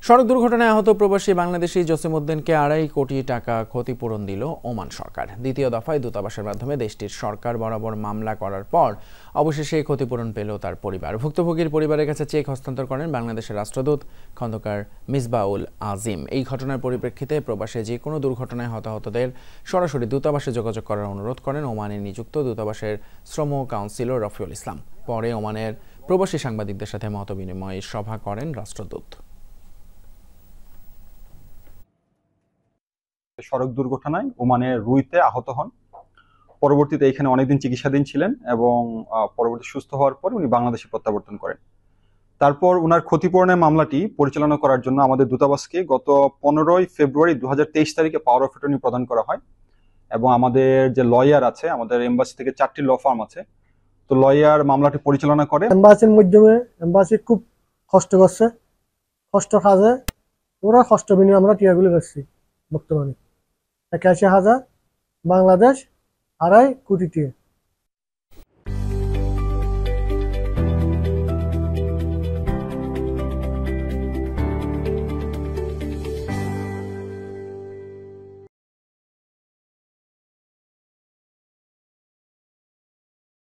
সড়ক দুর্ঘটনায় আহত প্রবাসী বাংলাদেশি জসিমউদ্দিনকে 2.5 কোটি টাকা ক্ষতিপূরণ দিল ওমান সরকার। দ্বিতীয় দফায় দূতাবাসের মাধ্যমে দেশটির সরকার বরাবর মামলা করার পর অবশেষে এই ক্ষতিপূরণ পেল তার পরিবার। ভুক্তভোগীর পরিবারের কাছে চেক হস্তান্তর করেন বাংলাদেশের রাষ্ট্রদূত খন্দকার মিসবাউল আজিম। এই ঘটনার পরিপ্রেক্ষিতে প্রবাসে যে কোনো দুর্ঘটনায় হতাহতদের সরাসরি দূতাবাসে যোগাযোগ করার অনুরোধ করেন ওমানে নিযুক্ত দূতাবাসের শ্রম কাউন্সিলর রফিউল ইসলাম। পরে ওমানের প্রবাসী সাংবাদিকদের সাথে মতবিনিময় সভা করেন রাষ্ট্রদূত। সড়ক দুর্ঘটনায় ওমানের রুইতে আহত হন। পরবর্তীতে এখানে অনেকদিন চিকিৎসাধীন ছিলেন এবং পরবর্তী সুস্থ হওয়ার পর উনি বাংলাদেশে প্রত্যাবর্তন করেন। তারপর উনার ক্ষতিপূরণের মামলাটি পরিচালনা করার জন্য আমাদের দূতাবাসকে গত 15 ফেব্রুয়ারি 2023 তারিখে পাওয়ার অফ অ্যাটর্নি প্রদান করা হয় এবং আমাদের যে লয়ার আছে, আমাদের এম্বাসি থেকে 4টি ল ফার্ম আছে, তো লয়ার মামলাটি পরিচালনা করে। এম্বাসির মাধ্যমে এম্বাসি খুব কষ্ট করছে, কষ্ট কাজে ওরা কষ্ট বিনিময়ে আমরা টিয়াগুলি পাচ্ছি। বর্তমানে 81,000 বাংলাদেশ 2.5 কোটি টিয়া।